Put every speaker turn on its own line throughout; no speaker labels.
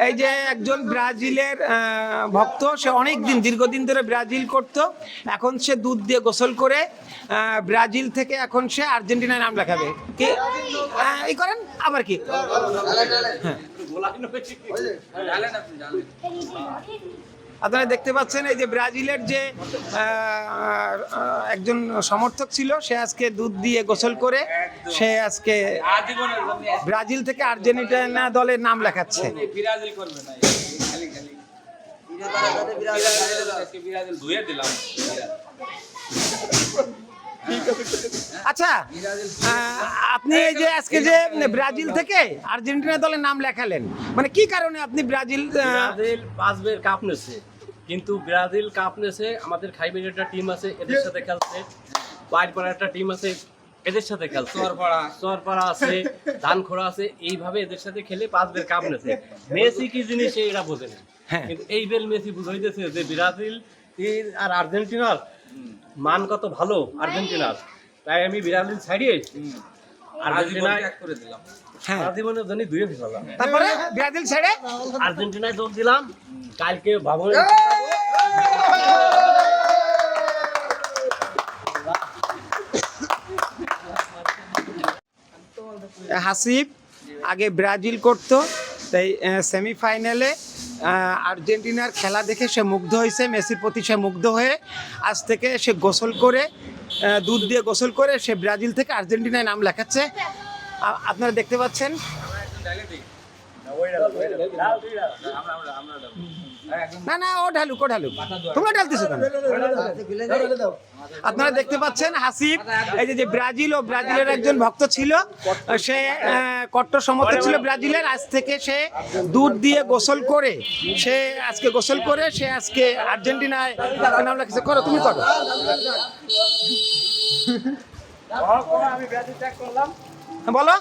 এই যে একজন ব্রাজিলের ভক্ত, সে অনেক দিন দীর্ঘদিন ধরে ব্রাজিল করত, এখন সে দুধ দিয়ে গোসল করে ব্রাজিল থেকে এখন সে আর্জেন্টিনায় নাম লেখাবে। কি এই করেন আবার কি? হ্যাঁ, আপনারা দেখতে পাচ্ছেন এই যে ব্রাজিলের যে একজন সমর্থক ছিল, সে আজকে দুধ দিয়ে গোসল করে সে আজকে ব্রাজিল থেকে আর্জেন্টিনা দলের নাম লেখাচ্ছে। আচ্ছা, আপনি এই যে আজকে যে ব্রাজিল থেকে আর্জেন্টিনা দলের নাম লেখালেন, মানে কি কারণে আপনি ব্রাজিল?
ব্রাজিল 5 বার কাপ নিয়েছে, কিন্তু ব্রাজিল কাপ নিয়েছে, আমাদের খাইবের একটা টিম আছে এদের সাথে খেলছে, বাইরপাড়া একটা টিম আছে এদের সাথে খেলছে, চরপাড়া আছে, ধানখোড়া আছে, এইভাবে এদের সাথে খেলে 5 বার কাপ নিয়েছে। মেসি কি জিনিস এরা বোঝে না, কিন্তু এই বেল মেসি বুঝাইতেছে যে ব্রাজিল আর আর্জেন্টিনার মান কত ভালো আর্জেন্টিনার, তাই আমি ব্রাজিল ছাড়িয়ে আর্জেন্টিনায় করে দিলাম। জীবনের জন্য দুয়ে ফেলাম,
তারপরে ব্রাজিল ছেড়ে
আর্জেন্টিনায় যোগ দিলাম। কালকে ভাবো
হাসিব আগে ব্রাজিল করতো, তাই সেমিফাইনালে আর্জেন্টিনার খেলা দেখে সে মুগ্ধ হয়েছে, মেসির প্রতি সে মুগ্ধ হয়ে আজ থেকে সে গোসল করে দুধ দিয়ে গোসল করে সে ব্রাজিল থেকে আর্জেন্টিনায় নাম লেখাচ্ছে। আপনারা দেখতে পাচ্ছেন। না না, ও ঢালুক, তোমরা ঢালতেছো কেন? আপনারা দেখতে পাচ্ছেন হাসিব এই যে ব্রাজিল ও ব্রাজিলের একজন ভক্ত ছিল, সে কট্টর সমর্থক ছিল ব্রাজিলের। আজ থেকে সে দুধ দিয়ে গোসল করে সে আজকে আর্জেন্টিনায় নাম লেখেছে। করো, তুমি করো। আমি ব্রাজিল ত্যাগ করলাম। বলো,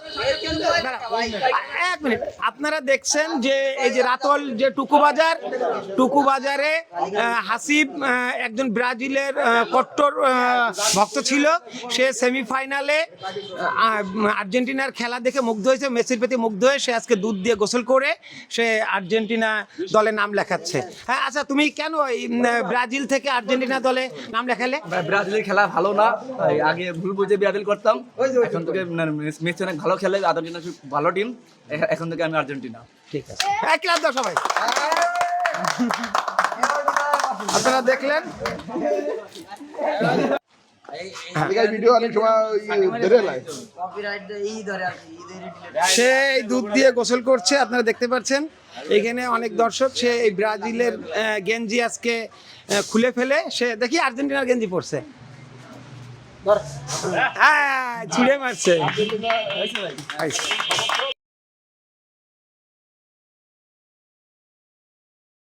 এক মিনিট। আপনারা দেখছেন যে এই যে রাতল যে টুকু বাজারে হাসিব একজন ব্রাজিলের কট্টর ভক্ত ছিল, সে সেমিফাইনালে আর্জেন্টিনার খেলা দেখে মুগ্ধ হয়েছে, মেসির প্রতি মুগ্ধ হয়ে সে আজকে দুধ দিয়ে গোসল করে সে আর্জেন্টিনা দলে নাম লেখাচ্ছে। হ্যাঁ, আচ্ছা, তুমি কেন এই ব্রাজিল থেকে আর্জেন্টিনা দলে নাম লেখালে?
ব্রাজিলের খেলা ভালো না, আগে ভুল বুঝে ব্রাজিল করতাম, এখন থেকে মেসি অনেক ভালো খেলে, আর্জেন্টিনা ভালো টিম, এখন থেকে আমি আর্জেন্টিনা।
ঠিক আছে, ক্লাব দাও সবাই। আপনারা দেখলেন সে দুধ দিয়ে গোসল করছে, আপনারা দেখতে পাচ্ছেন এখানে অনেক দর্শক। সে এই ব্রাজিলের গেঞ্জি আজকে খুলে ফেলে সে দেখি আর্জেন্টিনার গেঞ্জি পরছে, ছুড়ে মারছে।